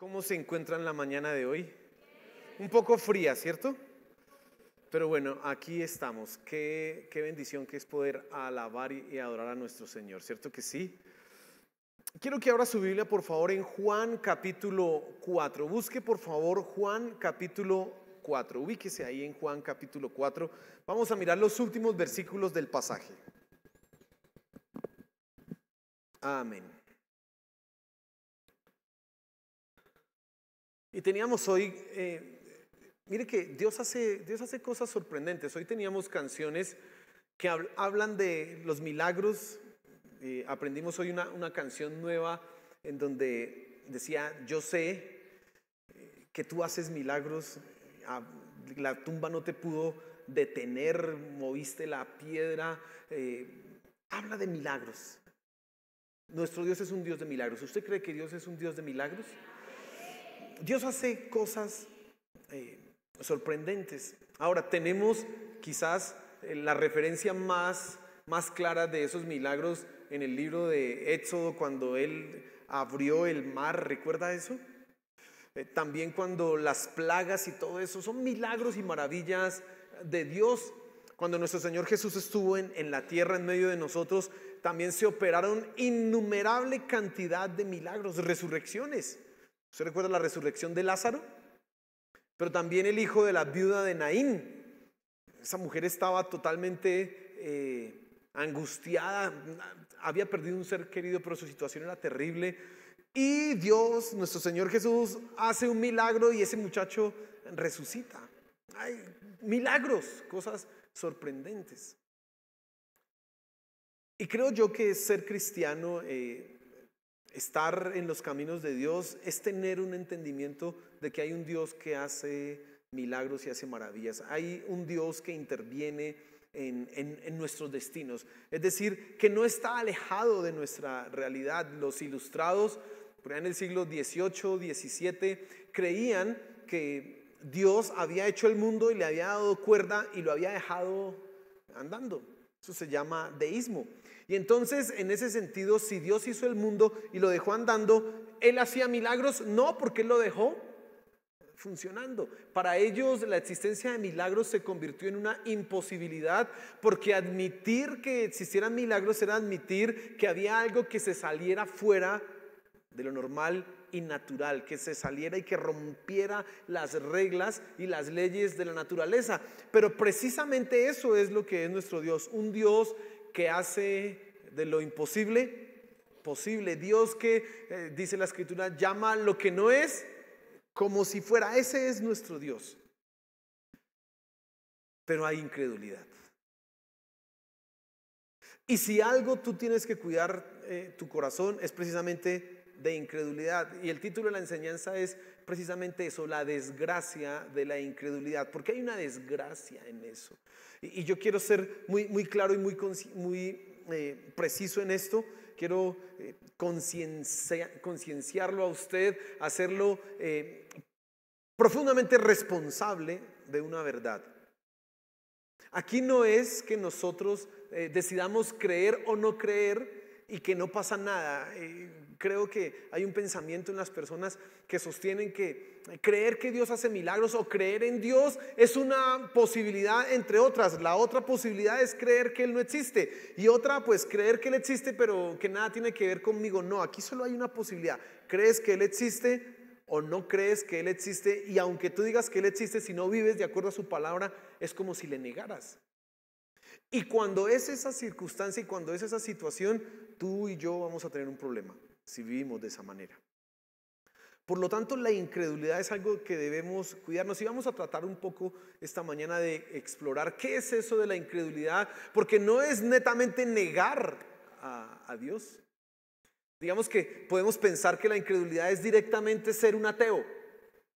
¿Cómo se encuentra en la mañana de hoy? Un poco fría, ¿cierto? Pero bueno, aquí estamos. Qué bendición que es poder alabar y adorar a nuestro Señor, ¿cierto que sí? Quiero que abra su Biblia, por favor, en Juan capítulo 4. Busque, por favor, Juan capítulo 4. Ubíquese ahí en Juan capítulo 4. Vamos a mirar los últimos versículos del pasaje. Amén. Y teníamos hoy, mire que Dios hace cosas sorprendentes. Hoy teníamos canciones que hablan de los milagros. Aprendimos hoy una canción nueva en donde decía: yo sé que tú haces milagros, la tumba no te pudo detener, moviste la piedra. Habla de milagros. Nuestro Dios es un Dios de milagros. ¿Usted cree que Dios es un Dios de milagros? Dios hace cosas sorprendentes. Ahora tenemos quizás la referencia más clara de esos milagros en el libro de Éxodo, cuando Él abrió el mar. ¿Recuerda eso? También cuando las plagas y todo eso son milagros y maravillas de Dios. Cuando nuestro Señor Jesús estuvo en la tierra en medio de nosotros, también se operaron innumerable cantidad de milagros, resurrecciones. ¿Usted recuerda la resurrección de Lázaro? Pero también el hijo de la viuda de Naín. Esa mujer estaba totalmente angustiada, había perdido un ser querido, pero su situación era terrible. Y Dios, nuestro Señor Jesús, hace un milagro y ese muchacho resucita. Hay milagros, cosas sorprendentes. Y creo yo que ser cristiano, estar en los caminos de Dios, es tener un entendimiento de que hay un Dios que hace milagros y hace maravillas. Hay un Dios que interviene en nuestros destinos. Es decir, que no está alejado de nuestra realidad. Los ilustrados, por ahí en el siglo XVIII, XVII, creían que Dios había hecho el mundo y le había dado cuerda y lo había dejado andando. Eso se llama deísmo. Y entonces, en ese sentido, si Dios hizo el mundo y lo dejó andando, ¿Él hacía milagros? No, porque Él lo dejó funcionando. Para ellos la existencia de milagros se convirtió en una imposibilidad, porque admitir que existieran milagros era admitir que había algo que se saliera fuera de lo normal y natural, que se saliera y que rompiera las reglas y las leyes de la naturaleza. Pero precisamente eso es lo que es nuestro Dios, un Dios que hace de lo imposible posible. Dios que, dice la Escritura, llama lo que no es como si fuera. Ese es nuestro Dios. Pero hay incredulidad. Y si algo tú tienes que cuidar tu corazón, es precisamente de incredulidad. Y el título de la enseñanza es precisamente eso: la desgracia de la incredulidad. Porque hay una desgracia en eso. Y yo quiero ser muy claro y muy preciso en esto. Quiero concienciarlo a usted, hacerlo profundamente responsable de una verdad. Aquí no es que nosotros decidamos creer o no creer y que no pasa nada. Creo que hay un pensamiento en las personas que sostienen que creer que Dios hace milagros o creer en Dios es una posibilidad entre otras. La otra posibilidad es creer que Él no existe, y otra, pues, creer que Él existe pero que nada tiene que ver conmigo. No, aquí solo hay una posibilidad: crees que Él existe o no crees que Él existe. Y aunque tú digas que Él existe, si no vives de acuerdo a su palabra, es como si le negaras. Y cuando es esa circunstancia y cuando es esa situación, tú y yo vamos a tener un problema si vivimos de esa manera. Por lo tanto, la incredulidad es algo que debemos cuidarnos, y vamos a tratar un poco esta mañana de explorar qué es eso de la incredulidad, porque no es netamente negar a Dios. Digamos que podemos pensar que la incredulidad es directamente ser un ateo.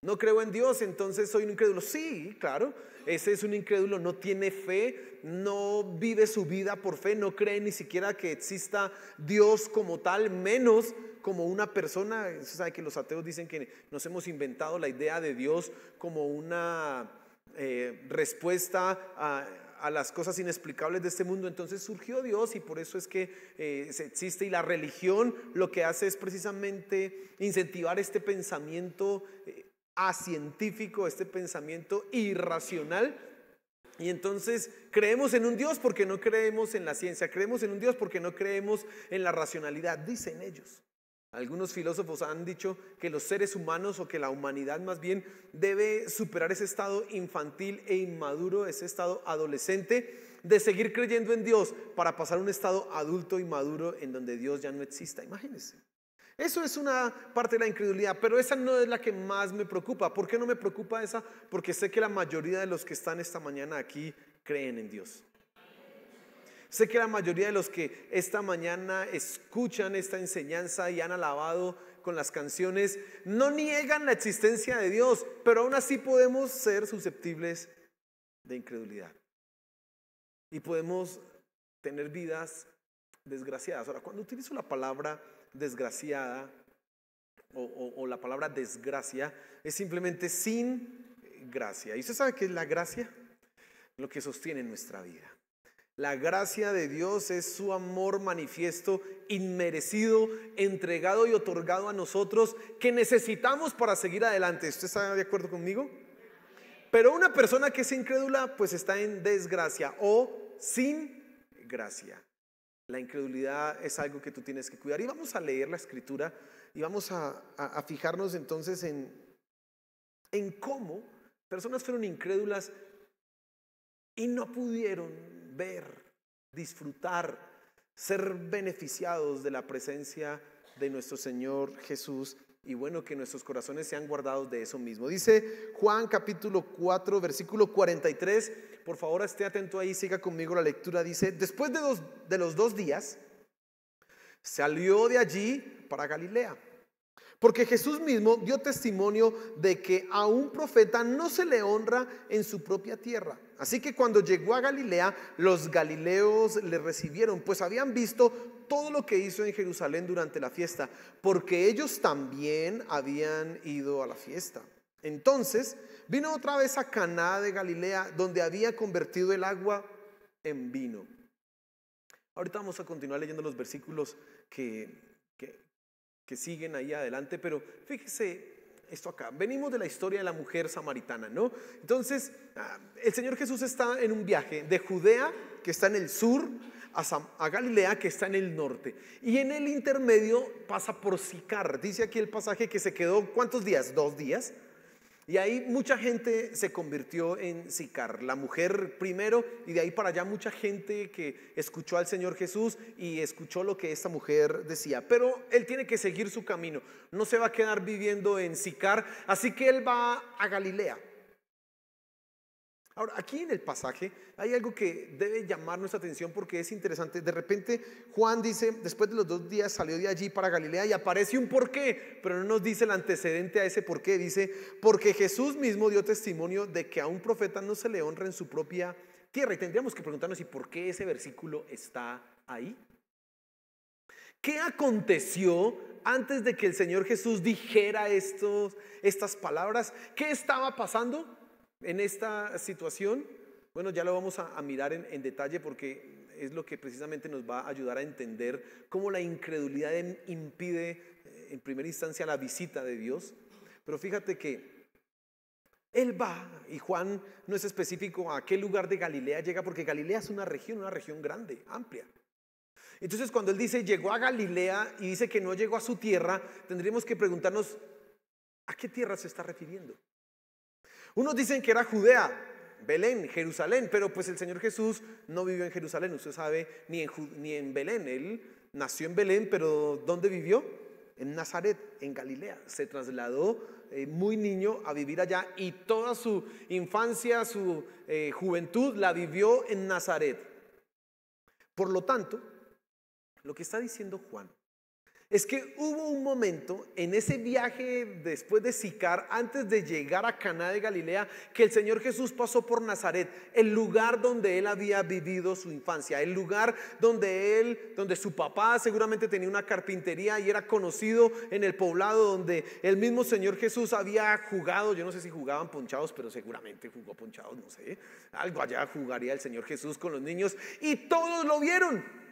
No creo en Dios, entonces soy un incrédulo. Sí, claro, ese es un incrédulo, no tiene fe, no vive su vida por fe, no cree ni siquiera que exista Dios como tal, menos como una persona. Usted sabe que los ateos dicen que nos hemos inventado la idea de Dios como una respuesta a las cosas inexplicables de este mundo, entonces surgió Dios y por eso es que se existe, y la religión lo que hace es precisamente incentivar este pensamiento acientífico, este pensamiento irracional. Y entonces creemos en un Dios porque no creemos en la ciencia, creemos en un Dios porque no creemos en la racionalidad, dicen ellos. Algunos filósofos han dicho que los seres humanos, o que la humanidad más bien, debe superar ese estado infantil e inmaduro, ese estado adolescente, de seguir creyendo en Dios para pasar a un estado adulto y maduro en donde Dios ya no exista. Imagínense. Eso es una parte de la incredulidad, pero esa no es la que más me preocupa. ¿Por qué no me preocupa esa? Porque sé que la mayoría de los que están esta mañana aquí creen en Dios. Sé que la mayoría de los que esta mañana escuchan esta enseñanza y han alabado con las canciones no niegan la existencia de Dios, pero aún así podemos ser susceptibles de incredulidad y podemos tener vidas desgraciadas. Ahora, cuando utilizo la palabra desgraciada o la palabra desgracia, es simplemente sin gracia. ¿Y usted sabe qué es la gracia? Lo que sostiene nuestra vida. La gracia de Dios es su amor manifiesto, inmerecido, entregado y otorgado a nosotros, que necesitamos para seguir adelante. ¿Usted está de acuerdo conmigo? Pero una persona que es incrédula pues está en desgracia o sin gracia. La incredulidad es algo que tú tienes que cuidar. Y vamos a leer la escritura y vamos a fijarnos entonces en cómo personas fueron incrédulas y no pudieron ver, disfrutar, ser beneficiados de la presencia de nuestro Señor Jesús. Y bueno, que nuestros corazones sean guardados de eso mismo. Dice Juan capítulo 4 versículo 43. Por favor, esté atento ahí, siga conmigo la lectura. Dice: después de los 2 días salió de allí para Galilea, porque Jesús mismo dio testimonio de que a un profeta no se le honra en su propia tierra. Así que cuando llegó a Galilea, los galileos le recibieron, pues habían visto todo lo que hizo en Jerusalén durante la fiesta, porque ellos también habían ido a la fiesta. Entonces vino otra vez a Caná de Galilea, donde había convertido el agua en vino. Ahorita vamos a continuar leyendo los versículos que siguen ahí adelante, pero fíjese esto acá. Venimos de la historia de la mujer samaritana, ¿no? Entonces, el Señor Jesús está en un viaje de Judea, que está en el sur, a Galilea, que está en el norte. Y en el intermedio pasa por Sicar. Dice aquí el pasaje que se quedó, ¿cuántos días? 2 días. Y ahí mucha gente se convirtió en Sicar, la mujer primero, y de ahí para allá mucha gente que escuchó al Señor Jesús y escuchó lo que esta mujer decía. Pero él tiene que seguir su camino, no se va a quedar viviendo en Sicar, así que él va a Galilea. Ahora, aquí en el pasaje hay algo que debe llamar nuestra atención porque es interesante. De repente Juan dice, después de los 2 días salió de allí para Galilea, y aparece un porqué, pero no nos dice el antecedente a ese porqué. Dice, porque Jesús mismo dio testimonio de que a un profeta no se le honra en su propia tierra. Y tendríamos que preguntarnos, ¿y por qué ese versículo está ahí? ¿Qué aconteció antes de que el Señor Jesús dijera estas palabras? ¿Qué estaba pasando en esta situación? Bueno, ya lo vamos a mirar en detalle, porque es lo que precisamente nos va a ayudar a entender cómo la incredulidad impide en primera instancia la visita de Dios. Pero fíjate que él va, y Juan no es específico a qué lugar de Galilea llega, porque Galilea es una región grande, amplia. Entonces cuando él dice llegó a Galilea y dice que no llegó a su tierra, tendríamos que preguntarnos ¿a qué tierra se está refiriendo? Unos dicen que era Judea, Belén, Jerusalén, pero pues el Señor Jesús no vivió en Jerusalén, usted sabe, ni en Belén. Él nació en Belén, pero ¿dónde vivió? En Nazaret, en Galilea. Se trasladó muy niño a vivir allá, y toda su infancia, su juventud la vivió en Nazaret. Por lo tanto, lo que está diciendo Juan es que hubo un momento en ese viaje después de Sicar, antes de llegar a Caná de Galilea, que el Señor Jesús pasó por Nazaret, el lugar donde él había vivido su infancia, el lugar donde su papá seguramente tenía una carpintería y era conocido en el poblado donde el mismo Señor Jesús había jugado. Yo no sé si jugaban ponchados, pero seguramente jugó ponchados, no sé, algo allá jugaría el Señor Jesús con los niños y todos lo vieron.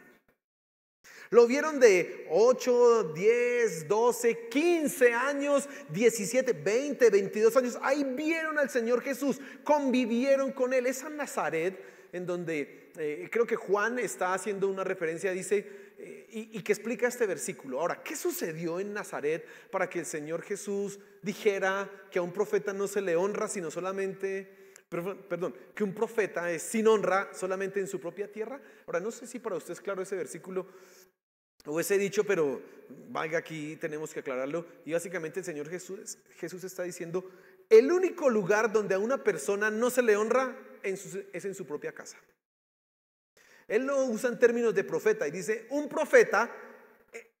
Lo vieron de 8, 10, 12, 15 años, 17, 20, 22 años. Ahí vieron al Señor Jesús, convivieron con él. Esa Nazaret en donde creo que Juan está haciendo una referencia, dice, y que explica este versículo. Ahora, ¿qué sucedió en Nazaret para que el Señor Jesús dijera que a un profeta no se le honra sino solamente... Perdón, que un profeta es sin honra solamente en su propia tierra? Ahora, no sé si para usted es claro ese versículo o ese dicho, pero vaya, aquí tenemos que aclararlo. Y básicamente el Señor Jesús está diciendo: el único lugar donde a una persona no se le honra es en su propia casa. Él lo usa en términos de profeta y dice: un profeta,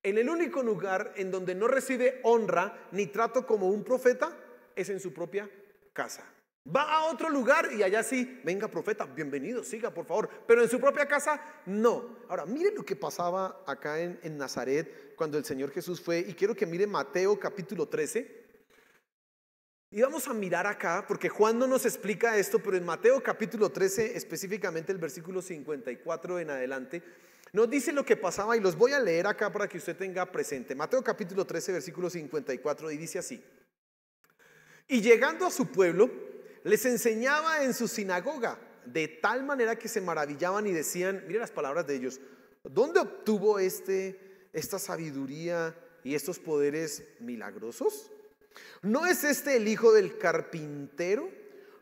en el único lugar en donde no recibe honra ni trato como un profeta es en su propia casa. Va a otro lugar y allá sí, venga profeta, bienvenido, siga por favor, pero en su propia casa no. Ahora, mire lo que pasaba acá en Nazaret cuando el Señor Jesús fue, y quiero que mire Mateo capítulo 13. Y vamos a mirar acá, porque Juan no nos explica esto, pero en Mateo capítulo 13, específicamente el versículo 54 en adelante, nos dice lo que pasaba, y los voy a leer acá para que usted tenga presente. Mateo capítulo 13, versículo 54, y dice así: y llegando a su pueblo, les enseñaba en su sinagoga, de tal manera que se maravillaban y decían, mire las palabras de ellos: ¿dónde obtuvo esta sabiduría y estos poderes milagrosos? ¿No es este el hijo del carpintero?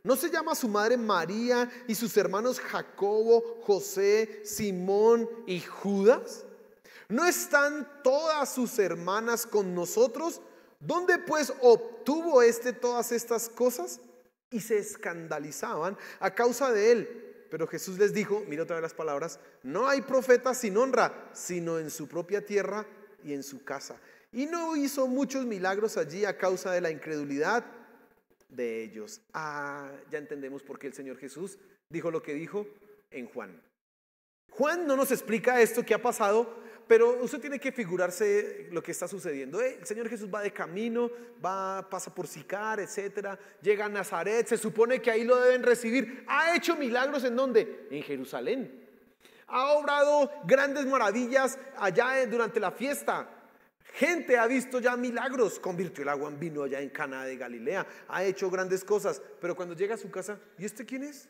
¿No se llama su madre María y sus hermanos Jacobo, José, Simón y Judas? ¿No están todas sus hermanas con nosotros? ¿Dónde pues obtuvo todas estas cosas? Y se escandalizaban a causa de él. Pero Jesús les dijo, mira otra vez las palabras: no hay profeta sin honra, sino en su propia tierra y en su casa. Y no hizo muchos milagros allí a causa de la incredulidad de ellos. Ya entendemos por qué el Señor Jesús dijo lo que dijo en Juan. Juan no nos explica esto que ha pasado, pero usted tiene que figurarse lo que está sucediendo. El Señor Jesús va de camino, pasa por Sicar, etcétera, llega a Nazaret, se supone que ahí lo deben recibir. Ha hecho milagros, ¿en dónde? En Jerusalén. Ha obrado grandes maravillas allá durante la fiesta. Gente ha visto ya milagros, convirtió el agua en vino allá en Caná de Galilea, ha hecho grandes cosas, pero cuando llega a su casa, ¿y este quién es?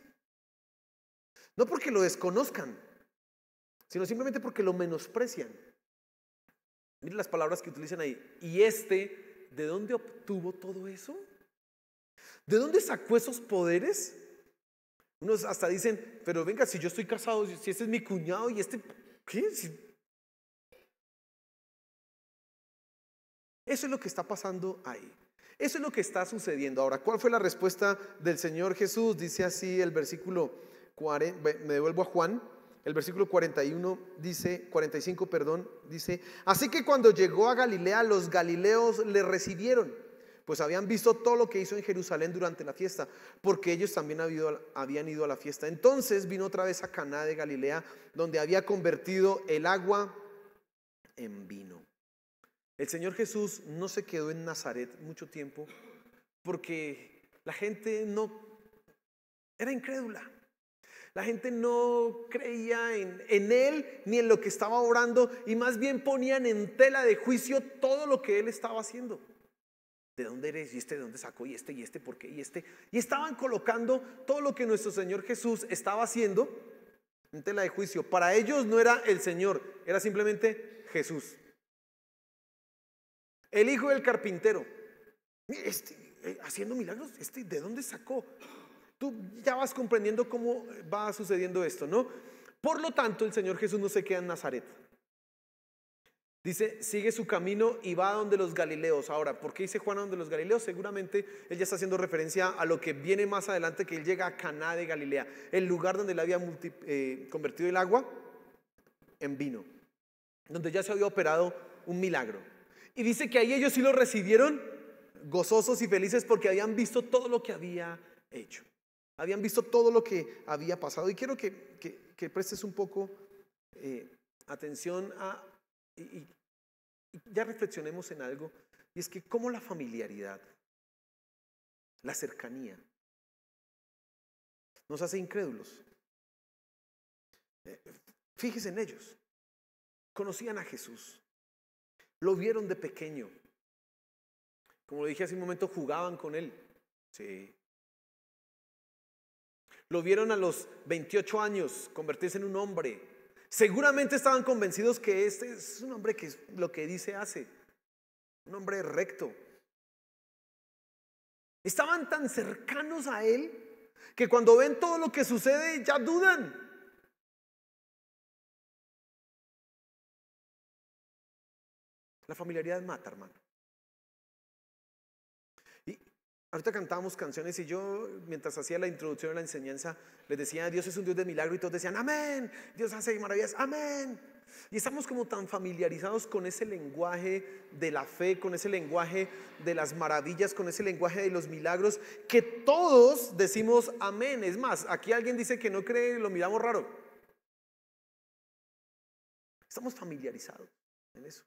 No porque lo desconozcan, sino simplemente porque lo menosprecian. Miren las palabras que utilizan ahí. ¿Y de dónde obtuvo todo eso? ¿De dónde sacó esos poderes? Unos hasta dicen, pero venga, si yo estoy casado, si este es mi cuñado y ¿qué? Eso es lo que está pasando ahí. Eso es lo que está sucediendo. Ahora, ¿cuál fue la respuesta del Señor Jesús? Dice así el versículo 40, me devuelvo a Juan. El versículo 45, dice: así que cuando llegó a Galilea, los galileos le recibieron, pues habían visto todo lo que hizo en Jerusalén durante la fiesta, porque ellos también habían ido a la fiesta. Entonces vino otra vez a Caná de Galilea, donde había convertido el agua en vino. El Señor Jesús no se quedó en Nazaret mucho tiempo, porque la gente era incrédula. La gente no creía en él ni en lo que estaba obrando, y más bien ponían en tela de juicio todo lo que él estaba haciendo. ¿De dónde eres? ¿Y de dónde sacó? ¿Y por qué? Y estaban colocando todo lo que nuestro Señor Jesús estaba haciendo en tela de juicio. Para ellos no era el Señor, era simplemente Jesús, el hijo del carpintero. Mire, haciendo milagros, ¿de dónde sacó? Tú ya vas comprendiendo cómo va sucediendo esto, ¿no? Por lo tanto, el Señor Jesús no se queda en Nazaret. Dice, sigue su camino y va a donde los galileos. Ahora, ¿por qué dice Juan a donde los galileos? Seguramente él ya está haciendo referencia a lo que viene más adelante, que él llega a Caná de Galilea, el lugar donde le había convertido el agua en vino, donde ya se había operado un milagro. Y dice que ahí ellos sí lo recibieron gozosos y felices porque habían visto todo lo que había hecho. Habían visto todo lo que había pasado. Y quiero que prestes un poco atención y ya reflexionemos en algo. Y es que cómo la familiaridad, la cercanía, nos hace incrédulos. Fíjese en ellos. Conocían a Jesús. Lo vieron de pequeño. Como lo dije hace un momento, jugaban con él. Sí. Lo vieron a los 28 años convertirse en un hombre. Seguramente estaban convencidos que este es un hombre que lo que dice hace. Un hombre recto. Estaban tan cercanos a él que cuando ven todo lo que sucede ya dudan. La familiaridad mata, hermano. Y ahorita cantábamos canciones y yo, mientras hacía la introducción a la enseñanza, les decía, Dios es un Dios de milagro, y todos decían, amén, Dios hace maravillas, amén. Y estamos como tan familiarizados con ese lenguaje de la fe, con ese lenguaje de las maravillas, con ese lenguaje de los milagros, que todos decimos amén. Es más, aquí alguien dice que no cree, lo miramos raro. Estamos familiarizados en eso.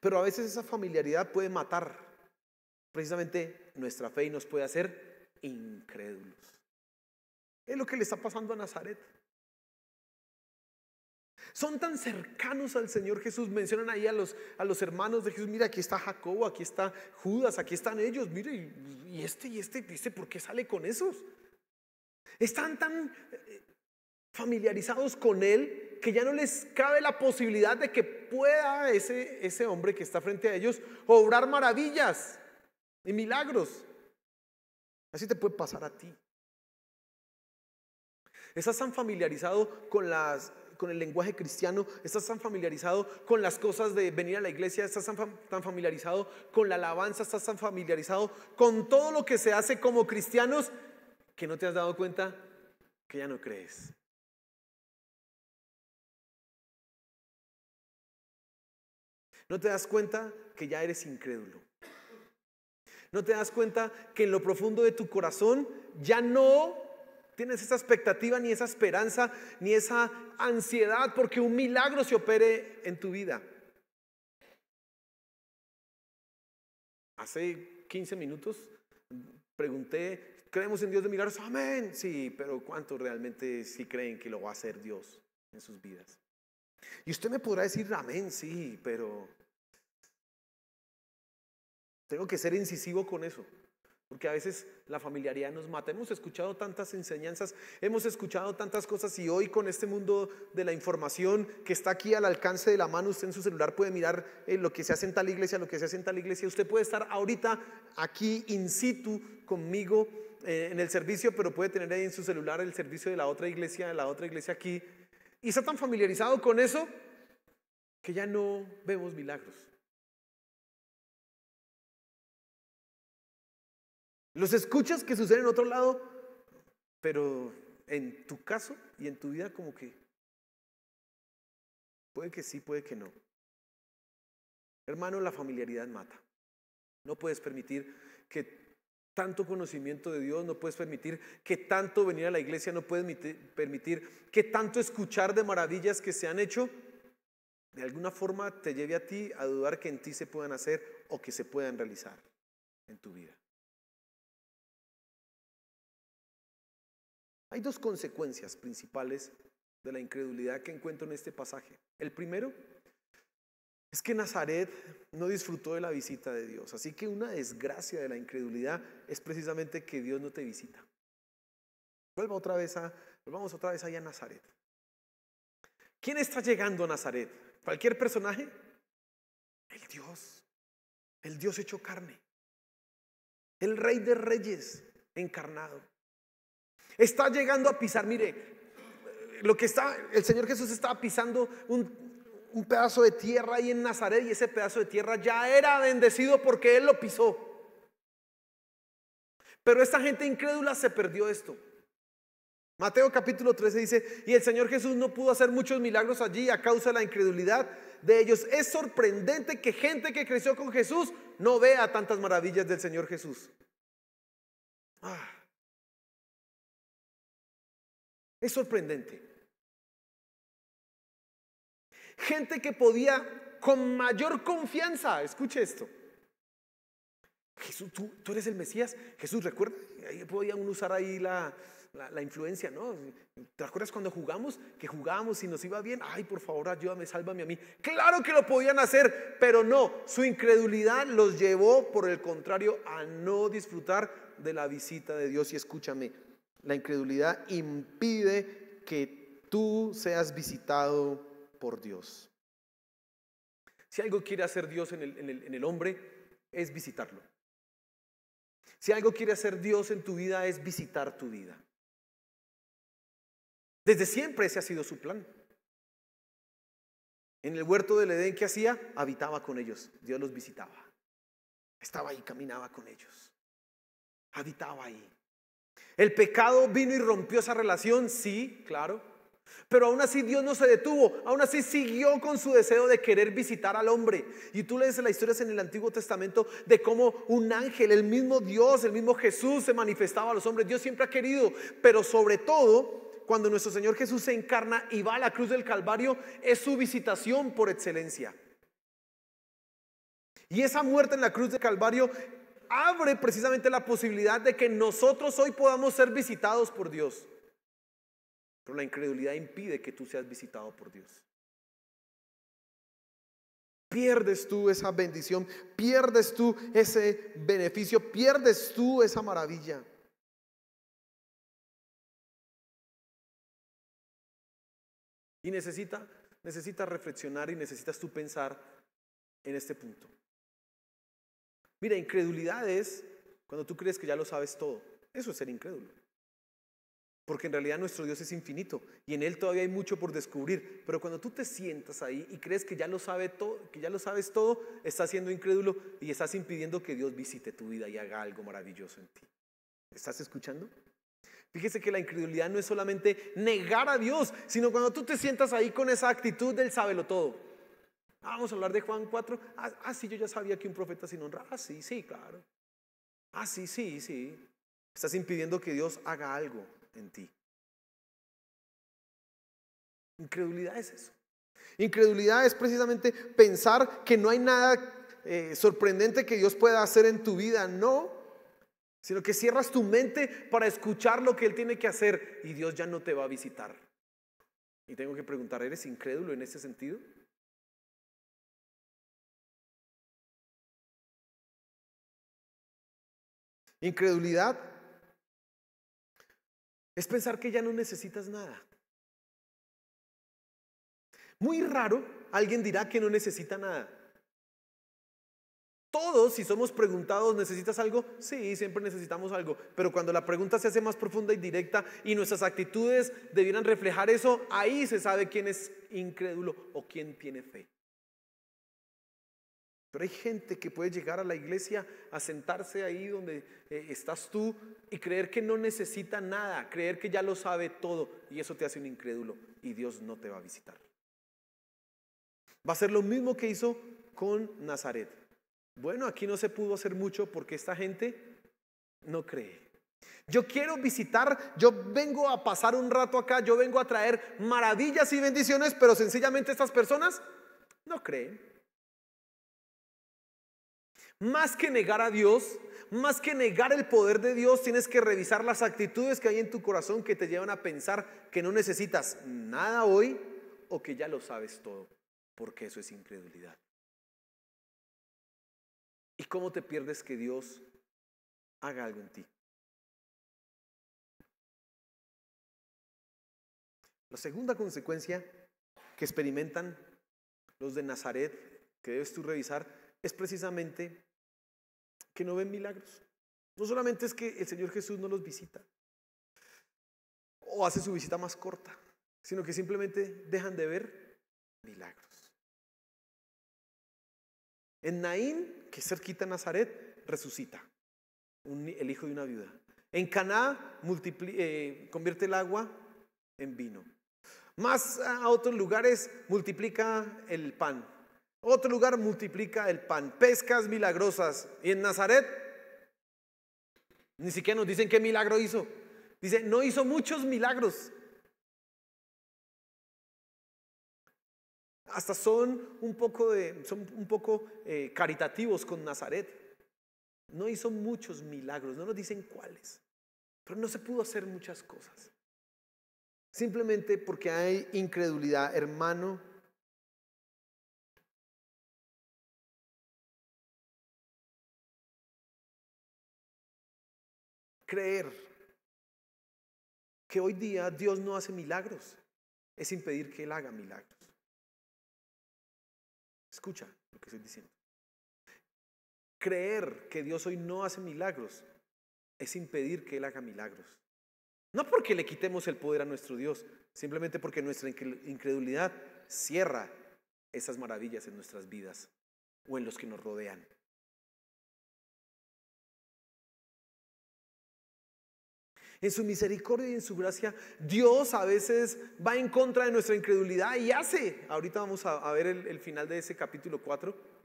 Pero a veces esa familiaridad puede matar precisamente nuestra fe y nos puede hacer incrédulos. Es lo que le está pasando a Nazaret. Son tan cercanos al Señor Jesús. Mencionan ahí a los hermanos de Jesús. Mira, aquí está Jacobo, aquí está Judas, aquí están ellos. Mire, y este, ¿por qué sale con esos? Están tan familiarizados con él que ya no les cabe la posibilidad de que pueda ese hombre que está frente a ellos obrar maravillas y milagros. Así te puede pasar a ti. Estás tan familiarizado con el lenguaje cristiano, estás tan familiarizado con las cosas de venir a la iglesia, estás tan familiarizado con la alabanza, estás tan familiarizado con todo lo que se hace como cristianos que no te has dado cuenta que ya no crees. No te das cuenta que ya eres incrédulo. No te das cuenta que en lo profundo de tu corazón ya no tienes esa expectativa, ni esa esperanza, ni esa ansiedad porque un milagro se opere en tu vida. Hace 15 minutos pregunté, ¿creemos en Dios de milagros? Amén. Sí, pero ¿cuántos realmente sí creen que lo va a hacer Dios en sus vidas? Y usted me podrá decir, amén, sí, pero tengo que ser incisivo con eso. Porque a veces la familiaridad nos mata. Hemos escuchado tantas enseñanzas, hemos escuchado tantas cosas, y hoy con este mundo de la información que está aquí al alcance de la mano, usted en su celular puede mirar lo que se hace en tal iglesia, lo que se hace en tal iglesia. Usted puede estar ahorita aquí in situ conmigo en el servicio, pero puede tener ahí en su celular el servicio de la otra iglesia aquí. Y está tan familiarizado con eso que ya no vemos milagros. Los escuchas que suceden en otro lado, pero en tu caso y en tu vida como que puede que sí, puede que no. Hermano, la familiaridad mata. No puedes permitir que tanto conocimiento de Dios, no puedes permitir que tanto venir a la iglesia, no puedes permitir que tanto escuchar de maravillas que se han hecho, de alguna forma te lleve a ti a dudar que en ti se puedan hacer o que se puedan realizar en tu vida. Hay dos consecuencias principales de la incredulidad que encuentro en este pasaje. El primero es que Nazaret no disfrutó de la visita de Dios. Así que una desgracia de la incredulidad es precisamente que Dios no te visita. Volvamos otra vez allá a Nazaret. ¿Quién está llegando a Nazaret? ¿Cualquier personaje? El Dios hecho carne, el Rey de Reyes encarnado. Está llegando a pisar, mire, el Señor Jesús estaba pisando un pedazo de tierra ahí en Nazaret, y ese pedazo de tierra ya era bendecido porque Él lo pisó. Pero esta gente incrédula se perdió esto. Mateo capítulo 13 dice, y el Señor Jesús no pudo hacer muchos milagros allí a causa de la incredulidad de ellos. Es sorprendente que gente que creció con Jesús no vea tantas maravillas del Señor Jesús. Es sorprendente. Gente que podía con mayor confianza, escuche esto. Jesús, tú eres el Mesías. Jesús, recuerda, ahí podían usar ahí la influencia, ¿no? ¿Te acuerdas cuando jugamos? Que jugábamos y nos iba bien. Ay, por favor, ayúdame, sálvame a mí. Claro que lo podían hacer, pero no. Su incredulidad los llevó, por el contrario, a no disfrutar de la visita de Dios. Y escúchame, la incredulidad impide que tú seas visitado por Dios. Si algo quiere hacer Dios en el hombre, es visitarlo. Si algo quiere hacer Dios en tu vida, es visitar tu vida. Desde siempre ese ha sido su plan. En el huerto del Edén, ¿qué hacía? Habitaba con ellos. Dios los visitaba. Estaba ahí, caminaba con ellos. Habitaba ahí. ¿El pecado vino y rompió esa relación? Sí, claro. Pero aún así Dios no se detuvo, aún así siguió con su deseo de querer visitar al hombre. Y tú lees las historias en el Antiguo Testamento de cómo un ángel, el mismo Dios, el mismo Jesús se manifestaba a los hombres. Dios siempre ha querido, pero sobre todo cuando nuestro Señor Jesús se encarna y va a la cruz del Calvario, es su visitación por excelencia. Y esa muerte en la cruz del Calvario abre precisamente la posibilidad de que nosotros hoy podamos ser visitados por Dios. Pero la incredulidad impide que tú seas visitado por Dios. Pierdes tú esa bendición, pierdes tú ese beneficio, pierdes tú esa maravilla. Y necesitas reflexionar y necesitas tú pensar en este punto. Mira, incredulidad es cuando tú crees que ya lo sabes todo. Eso es ser incrédulo. Porque en realidad nuestro Dios es infinito y en Él todavía hay mucho por descubrir. Pero cuando tú te sientas ahí y crees que ya lo sabes todo, estás siendo incrédulo y estás impidiendo que Dios visite tu vida y haga algo maravilloso en ti. ¿Estás escuchando? Fíjese que la incredulidad no es solamente negar a Dios, sino cuando tú te sientas ahí con esa actitud del sábelo todo. Vamos a hablar de Juan 4. Sí, yo ya sabía que un profeta sin honra. Sí, claro. Sí. Estás impidiendo que Dios haga algo en ti. Incredulidad es eso. Incredulidad es precisamente pensar que no hay nada sorprendente que Dios pueda hacer en tu vida. No, sino que cierras tu mente para escuchar lo que Él tiene que hacer y Dios ya no te va a visitar. Y tengo que preguntar, ¿eres incrédulo en ese sentido? Incredulidad es pensar que ya no necesitas nada. Muy raro alguien dirá que no necesita nada. Todos, si somos preguntados, ¿necesitas algo? Sí, siempre necesitamos algo. Pero cuando la pregunta se hace más profunda y directa y nuestras actitudes debieran reflejar eso, ahí se sabe quién es incrédulo o quién tiene fe. Pero hay gente que puede llegar a la iglesia, a sentarse ahí donde estás tú y creer que no necesita nada, creer que ya lo sabe todo, y eso te hace un incrédulo y Dios no te va a visitar. Va a ser lo mismo que hizo con Nazaret. Bueno, aquí no se pudo hacer mucho porque esta gente no cree. Yo quiero visitar, yo vengo a pasar un rato acá, yo vengo a traer maravillas y bendiciones, pero sencillamente estas personas no creen. Más que negar a Dios, más que negar el poder de Dios, tienes que revisar las actitudes que hay en tu corazón que te llevan a pensar que no necesitas nada hoy o que ya lo sabes todo, porque eso es incredulidad. ¿Y cómo te pierdes que Dios haga algo en ti? La segunda consecuencia que experimentan los de Nazaret, que debes tú revisar, es precisamente que no ven milagros. No solamente es que el Señor Jesús no los visita o hace su visita más corta, sino que simplemente dejan de ver milagros. En Naín, que es cerquita de Nazaret, resucita el hijo de una viuda. En Caná convierte el agua en vino. Más a otros lugares multiplica el pan. Otro lugar multiplica el pan. Pescas milagrosas. Y en Nazaret ni siquiera nos dicen qué milagro hizo. Dice, no hizo muchos milagros. Hasta son un poco caritativos con Nazaret. No hizo muchos milagros, no nos dicen cuáles, pero no se pudo hacer muchas cosas. Simplemente porque hay incredulidad, hermano. Creer que hoy día Dios no hace milagros es impedir que Él haga milagros. Escucha lo que estoy diciendo. Creer que Dios hoy no hace milagros es impedir que Él haga milagros. No porque le quitemos el poder a nuestro Dios, simplemente porque nuestra incredulidad cierra esas maravillas en nuestras vidas o en los que nos rodean. En su misericordia y en su gracia, Dios a veces va en contra de nuestra incredulidad y hace. Ahorita vamos a ver el final de ese capítulo 4.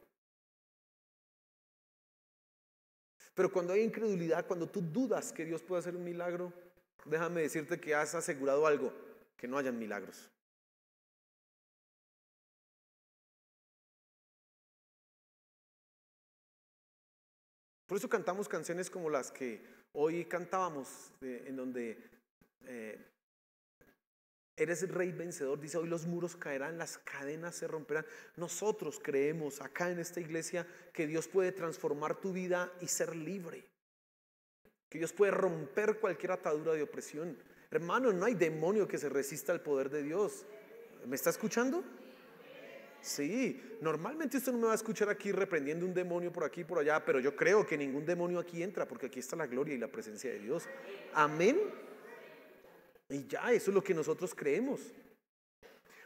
Pero cuando hay incredulidad, cuando tú dudas que Dios puede hacer un milagro, déjame decirte que has asegurado algo, que no hayan milagros. Por eso cantamos canciones como las que hoy cantábamos, en donde eres el rey vencedor. Dice, hoy los muros caerán, las cadenas se romperán. Nosotros creemos acá en esta iglesia que Dios puede transformar tu vida y ser libre. Que Dios puede romper cualquier atadura de opresión. Hermano, no hay demonio que se resista al poder de Dios. ¿Me está escuchando? Sí, normalmente usted no me va a escuchar aquí reprendiendo un demonio por aquí y por allá, pero yo creo que ningún demonio aquí entra, porque aquí está la gloria y la presencia de Dios. Amén. Y ya, eso es lo que nosotros creemos.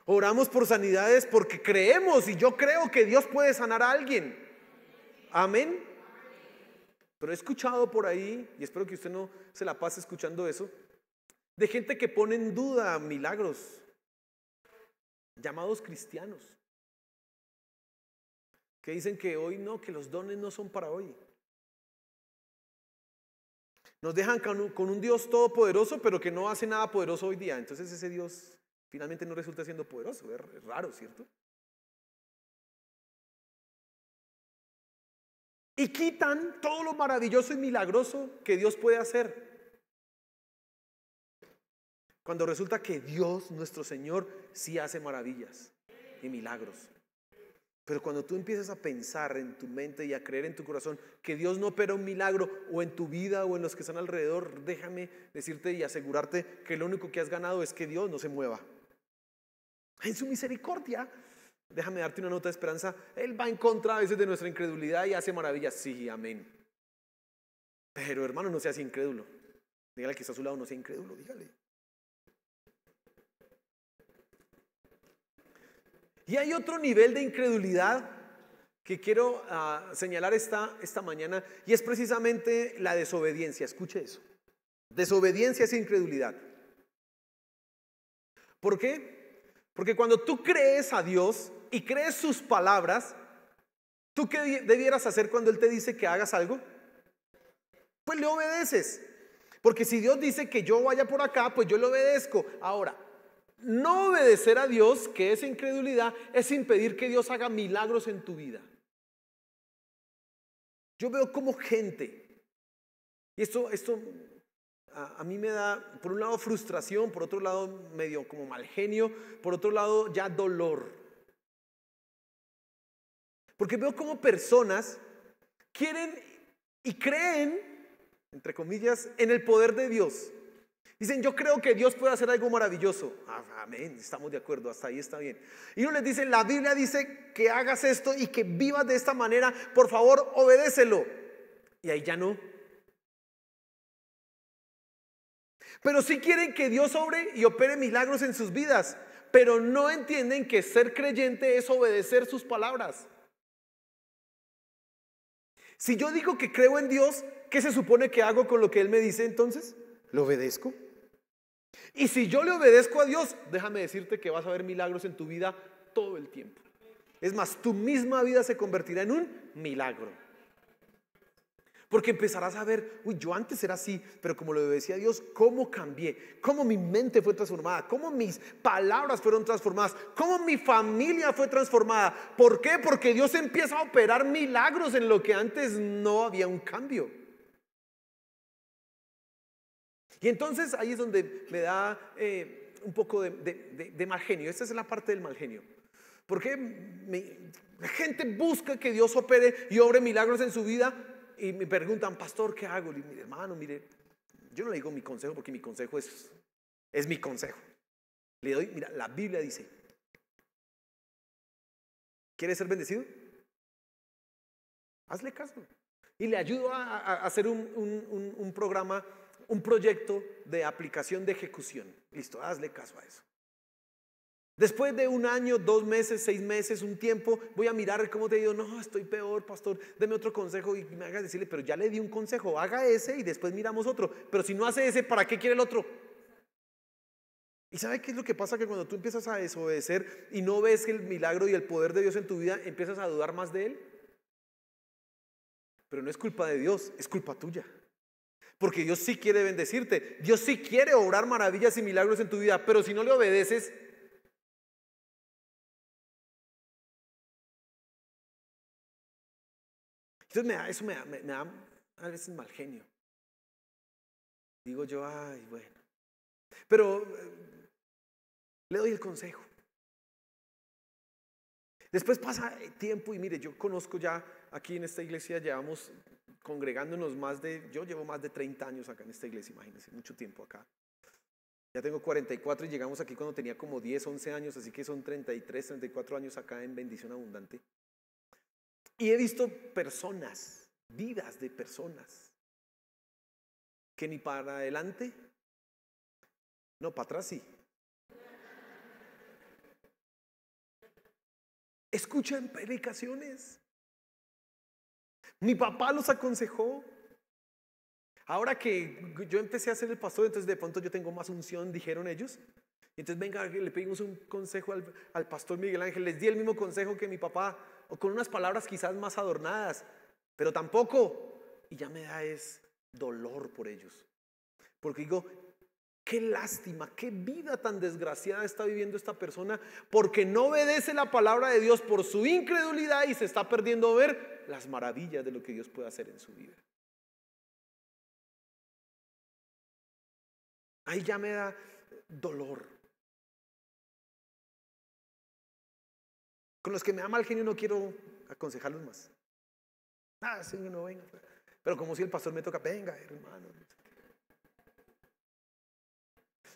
Oramos por sanidades porque creemos, y yo creo que Dios puede sanar a alguien. Amén. Pero he escuchado por ahí, y espero que usted no se la pase escuchando eso, de gente que pone en duda milagros, llamados cristianos, que dicen que hoy no, que los dones no son para hoy. Nos dejan con un Dios todopoderoso, pero que no hace nada poderoso hoy día. Entonces ese Dios finalmente no resulta siendo poderoso. Es raro, ¿cierto? Y quitan todo lo maravilloso y milagroso que Dios puede hacer. Cuando resulta que Dios, nuestro Señor, sí hace maravillas y milagros. Pero cuando tú empiezas a pensar en tu mente y a creer en tu corazón que Dios no opera un milagro o en tu vida o en los que están alrededor, déjame decirte y asegurarte que lo único que has ganado es que Dios no se mueva. En su misericordia, déjame darte una nota de esperanza, Él va en contra a veces de nuestra incredulidad y hace maravillas. Sí, amén. Pero hermano, no seas incrédulo. Dígale al que está a su lado, no sea incrédulo, dígale. Y hay otro nivel de incredulidad que quiero señalar esta mañana, y es precisamente la desobediencia. Escuche eso. Desobediencia es incredulidad. ¿Por qué? Porque cuando tú crees a Dios y crees sus palabras, ¿tú qué debieras hacer cuando Él te dice que hagas algo? Pues le obedeces. Porque si Dios dice que yo vaya por acá, pues yo le obedezco. Ahora, no obedecer a Dios, que es incredulidad, es impedir que Dios haga milagros en tu vida. Yo veo como gente, y esto a mí me da, por un lado, frustración, por otro lado, medio como mal genio, por otro lado, ya dolor. Porque veo como personas quieren y creen, entre comillas, en el poder de Dios. Dicen, yo creo que Dios puede hacer algo maravilloso. Amén, estamos de acuerdo, hasta ahí está bien. Y uno les dice, la Biblia dice que hagas esto y que vivas de esta manera, por favor, obedécelo. Y ahí ya no. Pero sí quieren que Dios obre y opere milagros en sus vidas, pero no entienden que ser creyente es obedecer sus palabras. Si yo digo que creo en Dios, ¿qué se supone que hago con lo que Él me dice entonces? ¿Le obedezco? Y si yo le obedezco a Dios, déjame decirte que vas a ver milagros en tu vida todo el tiempo. Es más, tu misma vida se convertirá en un milagro. Porque empezarás a ver, uy, yo antes era así, pero como le obedecí a Dios, ¿cómo cambié? ¿Cómo mi mente fue transformada? ¿Cómo mis palabras fueron transformadas? ¿Cómo mi familia fue transformada? ¿Por qué? Porque Dios empieza a operar milagros en lo que antes no había un cambio. Y entonces ahí es donde me da un poco de mal genio. Esta es la parte del mal genio. Porque la gente busca que Dios opere y obre milagros en su vida y me preguntan, pastor, ¿qué hago? Y mire, hermano, mire, yo no le digo mi consejo porque mi consejo es mi consejo. Le doy, mira, la Biblia dice, ¿quieres ser bendecido? Hazle caso. Y le ayudo a hacer un programa, un proyecto de aplicación de ejecución. Listo, hazle caso a eso. Después de 1 año, 2 meses, 6 meses, un tiempo, voy a mirar cómo te digo, no, estoy peor, pastor, deme otro consejo y me haga decirle, pero ya le di un consejo, haga ese y después miramos otro. Pero si no hace ese, ¿para qué quiere el otro? ¿Y sabe qué es lo que pasa? Que cuando tú empiezas a desobedecer y no ves el milagro y el poder de Dios en tu vida, empiezas a dudar más de Él. Pero no es culpa de Dios, es culpa tuya. Porque Dios sí quiere bendecirte, Dios sí quiere obrar maravillas y milagros en tu vida, pero si no le obedeces, entonces eso me da a veces mal genio. Digo yo, ay, bueno. Pero le doy el consejo. Después pasa tiempo y mire, yo conozco ya aquí en esta iglesia, llevamos congregándonos yo llevo más de 30 años acá en esta iglesia, imagínense, mucho tiempo acá. Ya tengo 44 y llegamos aquí cuando tenía como 10, 11 años, así que son 33, 34 años acá en Bendición Abundante. Y he visto personas, vidas de personas, que ni para adelante, no, para atrás sí. Escuchan predicaciones. Mi papá los aconsejó. Ahora que yo empecé a ser el pastor, entonces de pronto yo tengo más unción, dijeron ellos. Y entonces venga, le pedimos un consejo al pastor Miguel Ángel. Les di el mismo consejo que mi papá, o con unas palabras quizás más adornadas, pero tampoco. Y ya me da dolor por ellos. Porque digo, qué lástima, qué vida tan desgraciada está viviendo esta persona porque no obedece la palabra de Dios por su incredulidad y se está perdiendo ver las maravillas de lo que Dios puede hacer en su vida. Ahí ya me da dolor. Con los que me da mal genio no quiero aconsejarlos más. Sí, no venga. Pero como si el pastor me toca, venga, hermano.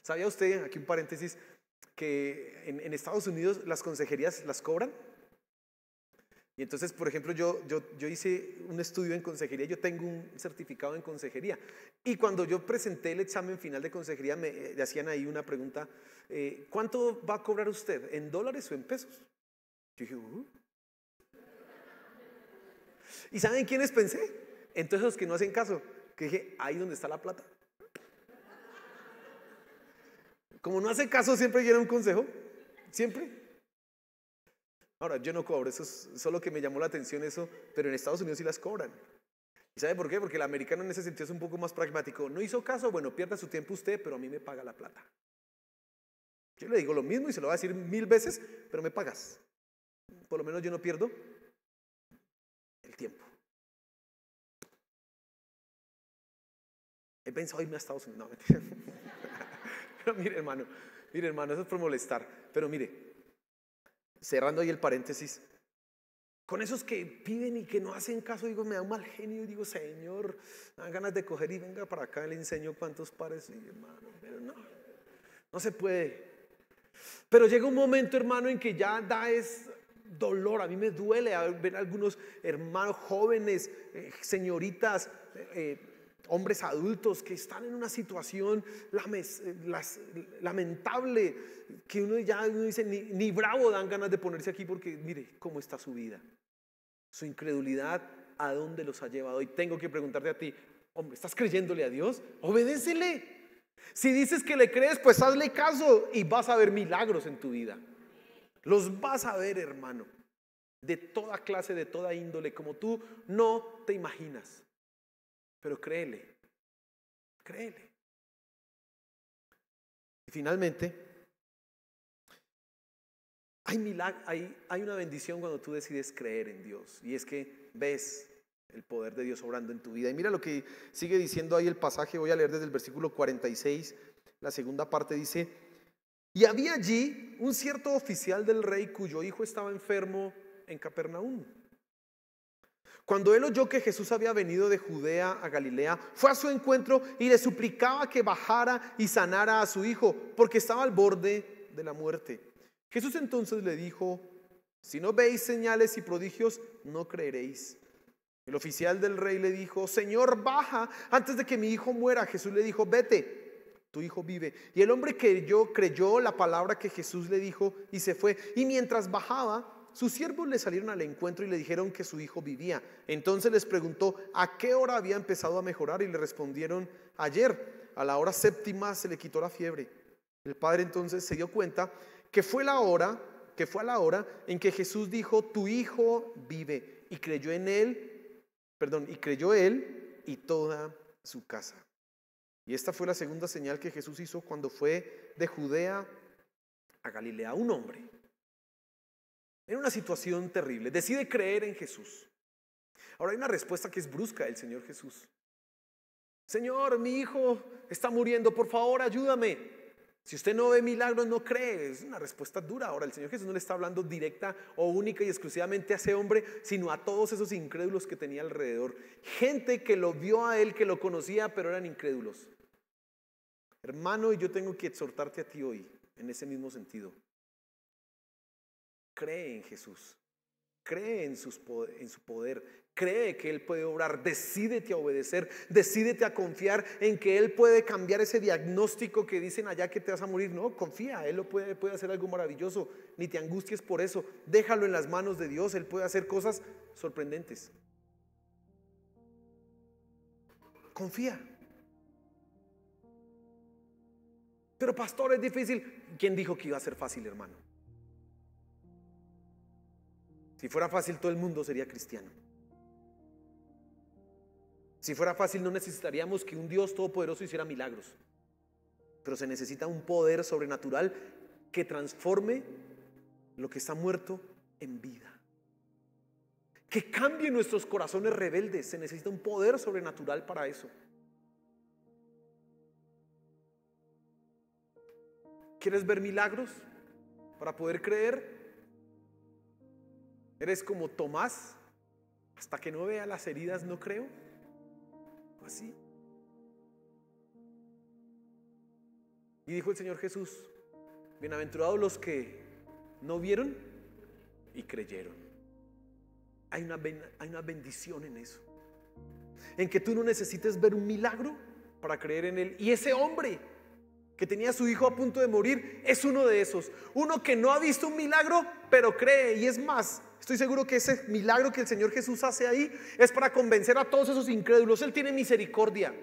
¿Sabía usted, aquí un paréntesis, que en Estados Unidos las consejerías las cobran? Y entonces, por ejemplo, yo hice un estudio en consejería, yo tengo un certificado en consejería. Y cuando yo presenté el examen final de consejería, le hacían ahí una pregunta, ¿cuánto va a cobrar usted? ¿En dólares o en pesos? Yo dije, ¿Y saben quiénes pensé? Entonces los que no hacen caso, que dije, ahí donde está la plata. Como no hace caso, siempre llega un consejo, siempre. Ahora, yo no cobro, eso es solo que me llamó la atención eso, pero en Estados Unidos sí las cobran. ¿Y sabe por qué? Porque el americano en ese sentido es un poco más pragmático. No hizo caso, bueno, pierda su tiempo usted, pero a mí me paga la plata. Yo le digo lo mismo y se lo voy a decir 1000 veces, pero me pagas. Por lo menos yo no pierdo el tiempo. He pensado irme a Estados Unidos. No, mentira. Pero mire, hermano, eso es por molestar. Pero mire, cerrando ahí el paréntesis, con esos que piden y que no hacen caso, digo, me da un mal genio y digo, Señor, me dan ganas de coger y venga para acá, le enseño cuántos pares, sí, hermano, pero no se puede. Pero llega un momento, hermano, en que ya da dolor. A mí me duele ver algunos hermanos jóvenes, señoritas, hombres adultos que están en una situación lamentable, que uno dice, ni bravo dan ganas de ponerse aquí porque mire cómo está su vida. Su incredulidad, ¿a dónde los ha llevado? Y tengo que preguntarte a ti, Hombre, ¿estás creyéndole a Dios? Obedécele. Si dices que le crees, pues hazle caso y vas a ver milagros en tu vida. Los vas a ver, hermano, de toda clase, de toda índole, como tú no te imaginas. Pero créele, créele. Y finalmente, hay una bendición cuando tú decides creer en Dios. Y es que ves el poder de Dios obrando en tu vida. Y mira lo que sigue diciendo ahí el pasaje. Voy a leer desde el versículo 46. La segunda parte dice: y había allí un cierto oficial del rey cuyo hijo estaba enfermo en Capernaum. Cuando él oyó que Jesús había venido de Judea a Galilea, fue a su encuentro y le suplicaba que bajara y sanara a su hijo, porque estaba al borde de la muerte. Jesús entonces le dijo: si no veis señales y prodigios, no creeréis. El oficial del rey le dijo: Señor, baja antes de que mi hijo muera. Jesús le dijo: vete, tu hijo vive. Y el hombre creyó la palabra que Jesús le dijo y se fue. Y mientras bajaba, sus siervos le salieron al encuentro y le dijeron que su hijo vivía. Entonces les preguntó a qué hora había empezado a mejorar y le respondieron: ayer, a la hora séptima se le quitó la fiebre. El padre entonces se dio cuenta que fue a la hora en que Jesús dijo: tu hijo vive. Y creyó él y toda su casa. Y esta fue la segunda señal que Jesús hizo cuando fue de Judea a Galilea. Un hombre en una situación terrible decide creer en Jesús. Ahora hay una respuesta que es brusca del Señor Jesús: Señor, mi hijo está muriendo, por favor ayúdame. Si usted no ve milagros, no cree. Es una respuesta dura. Ahora el Señor Jesús no le está hablando directa o única y exclusivamente a ese hombre, sino a todos esos incrédulos que tenía alrededor. Gente que lo vio a él, que lo conocía, pero eran incrédulos. Hermano, y yo tengo que exhortarte a ti hoy en ese mismo sentido. Cree en Jesús. Cree en su poder, cree que Él puede obrar, decídete a obedecer, decídete a confiar en que Él puede cambiar ese diagnóstico que dicen allá que te vas a morir. No, confía, Él puede hacer algo maravilloso, ni te angusties por eso, déjalo en las manos de Dios, Él puede hacer cosas sorprendentes. Confía. Pero pastor, es difícil. ¿Quién dijo que iba a ser fácil, hermano? Si fuera fácil, todo el mundo sería cristiano. Si fuera fácil, no necesitaríamos que un Dios todopoderoso hiciera milagros. Pero se necesita un poder sobrenatural que transforme lo que está muerto en vida, que cambie nuestros corazones rebeldes. Se necesita un poder sobrenatural para eso. ¿Quieres ver milagros para poder creer? ¿Eres como Tomás? Hasta que no vea las heridas no creo. Así. Y dijo el Señor Jesús: bienaventurados los que no vieron y creyeron. Hay una bendición en eso, en que tú no necesites ver un milagro para creer en Él. Y ese hombre que tenía a su hijo a punto de morir es uno de esos. Uno que no ha visto un milagro, pero cree. Y es más, estoy seguro que ese milagro que el Señor Jesús hace ahí es para convencer a todos esos incrédulos. Él tiene misericordia.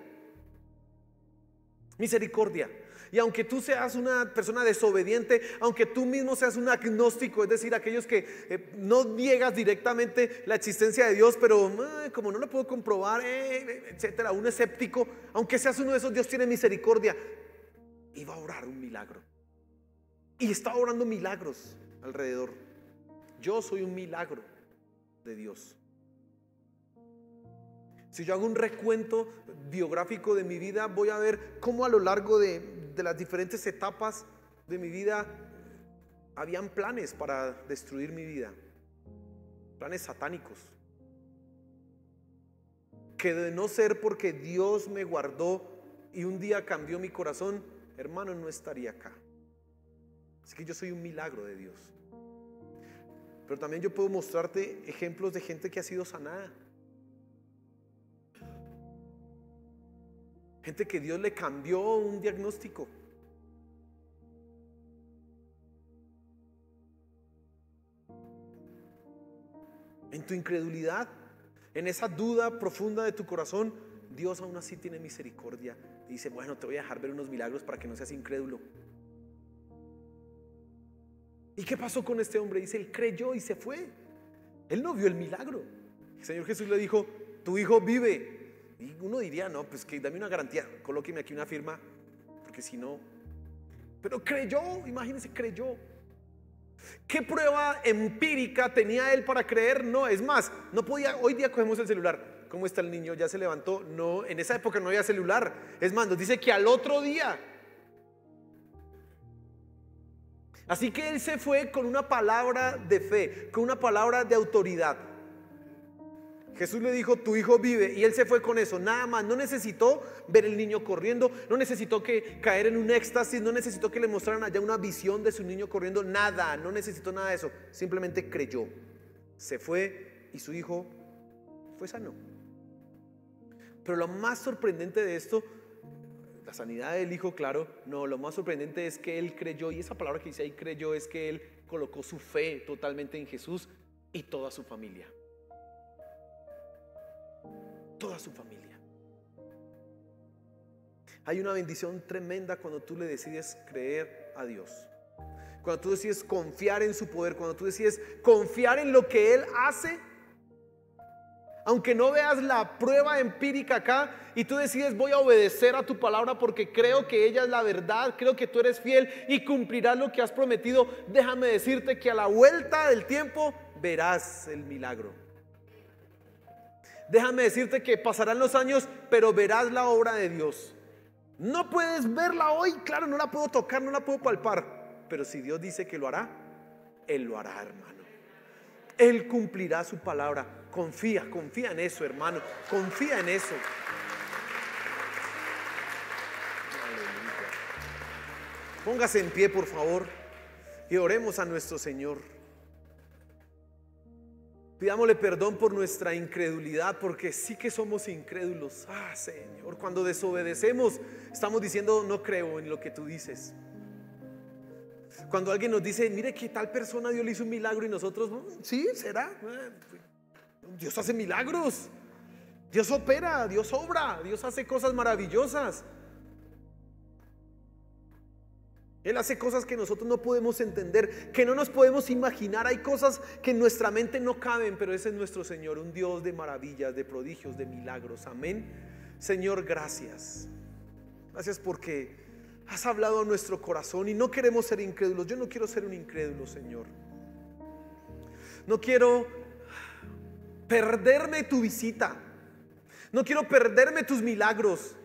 Misericordia. Y aunque tú seas una persona desobediente, aunque tú mismo seas un agnóstico, es decir, aquellos que no niegas directamente la existencia de Dios, pero como no lo puedo comprobar, etcétera, un escéptico, aunque seas uno de esos, Dios tiene misericordia y va a orar un milagro. Y está orando milagros alrededor. Yo soy un milagro de Dios. Si yo hago un recuento biográfico de mi vida, voy a ver cómo a lo largo de las diferentes etapas de mi vida habían planes para destruir mi vida, planes satánicos, que de no ser porque Dios me guardó y un día cambió mi corazón, hermano, no estaría acá. Así que yo soy un milagro de Dios. Pero también yo puedo mostrarte ejemplos de gente que ha sido sanada, gente que Dios le cambió un diagnóstico. En tu incredulidad, en esa duda profunda de tu corazón, Dios aún así tiene misericordia y dice, bueno, te voy a dejar ver unos milagros para que no seas incrédulo. ¿Y qué pasó con este hombre? Dice, él creyó y se fue. Él no vio el milagro. El Señor Jesús le dijo, tu hijo vive. Y uno diría, no, pues que dame una garantía, colóqueme aquí una firma, porque si no. Pero creyó, imagínense, creyó. ¿Qué prueba empírica tenía él para creer? No, es más, no podía. Hoy día cogemos el celular. ¿Cómo está el niño? ¿Ya se levantó? No, en esa época no había celular. Es más, nos dice que al otro día. Así que él se fue con una palabra de fe, con una palabra de autoridad. Jesús le dijo, tu hijo vive, y él se fue con eso, nada más. No necesitó ver el niño corriendo, no necesitó caer en un éxtasis, no necesitó que le mostraran allá una visión de su niño corriendo, nada, no necesitó nada de eso. Simplemente creyó, se fue y su hijo fue sano. Pero lo más sorprendente de esto, la sanidad del hijo, claro, no, lo más sorprendente es que él creyó, y esa palabra que dice ahí creyó es que él colocó su fe totalmente en Jesús y toda su familia. Toda su familia. Hay una bendición tremenda cuando tú le decides creer a Dios, cuando tú decides confiar en su poder, cuando tú decides confiar en lo que Él hace, aunque no veas la prueba empírica acá, y tú decides, voy a obedecer a tu palabra porque creo que ella es la verdad, creo que tú eres fiel y cumplirás lo que has prometido. Déjame decirte que a la vuelta del tiempo verás el milagro. Déjame decirte que pasarán los años, pero verás la obra de Dios. No puedes verla hoy, claro, no la puedo tocar, no la puedo palpar, pero si Dios dice que lo hará, Él lo hará, hermano. Él cumplirá su palabra. Confía en eso, hermano. Confía en eso. Aleluya. Póngase en pie, por favor, y oremos a nuestro Señor. Pidámosle perdón por nuestra incredulidad, porque sí que somos incrédulos. Señor, cuando desobedecemos, estamos diciendo, no creo en lo que tú dices. Cuando alguien nos dice, mire que tal persona Dios le hizo un milagro, y nosotros, sí, será. Dios hace milagros, Dios opera, Dios obra, Dios hace cosas maravillosas. Él hace cosas que nosotros no podemos entender, que no nos podemos imaginar. Hay cosas que en nuestra mente no caben, pero ese es nuestro Señor, un Dios de maravillas, de prodigios, de milagros. Amén. Señor, gracias. Gracias porque has hablado a nuestro corazón y no queremos ser incrédulos. Yo no quiero ser un incrédulo, Señor. No quiero perderme tu visita. No quiero perderme tus milagros.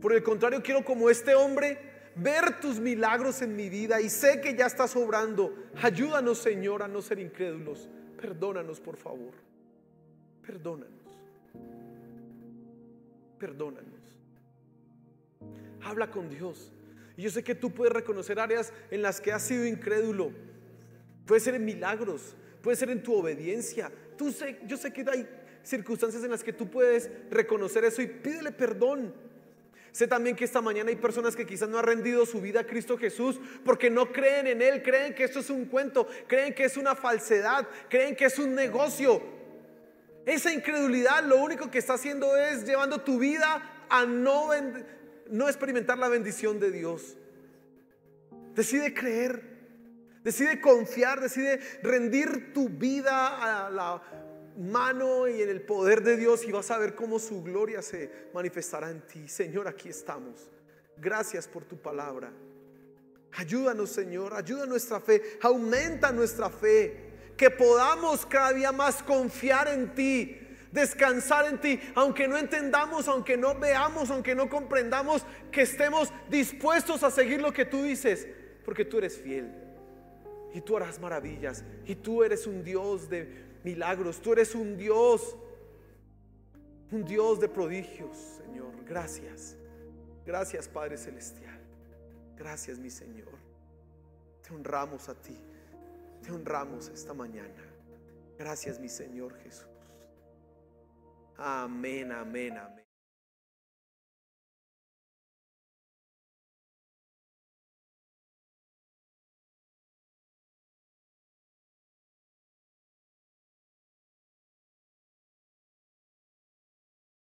Por el contrario, quiero, como este hombre, ver tus milagros en mi vida, y sé que ya estás obrando. Ayúdanos, Señor, a no ser incrédulos. Perdónanos, por favor. Perdónanos. Perdónanos. Habla con Dios. Y yo sé que tú puedes reconocer áreas en las que has sido incrédulo. Puede ser en milagros, puede ser en tu obediencia. Yo sé que hay circunstancias en las que tú puedes reconocer eso y pídele perdón. Sé también que esta mañana hay personas que quizás no han rendido su vida a Cristo Jesús porque no creen en Él, creen que esto es un cuento, creen que es una falsedad, creen que es un negocio. Esa incredulidad lo único que está haciendo es llevando tu vida a no experimentar la bendición de Dios. Decide creer, decide confiar, decide rendir tu vida a la mano y en el poder de Dios, y vas a ver cómo su gloria se manifestará en ti. Señor, aquí estamos. Gracias por tu palabra. Ayúdanos, Señor, ayuda nuestra fe, aumenta nuestra fe, que podamos cada día más confiar en ti, descansar en ti, aunque no entendamos, aunque no veamos, aunque no comprendamos, que estemos dispuestos a seguir lo que tú dices, porque tú eres fiel y tú harás maravillas, y tú eres un Dios de milagros, tú eres un Dios de prodigios, Señor. Gracias, gracias, Padre Celestial. Gracias, mi Señor. Te honramos a ti, te honramos esta mañana. Gracias, mi Señor Jesús. Amén, amén, amén.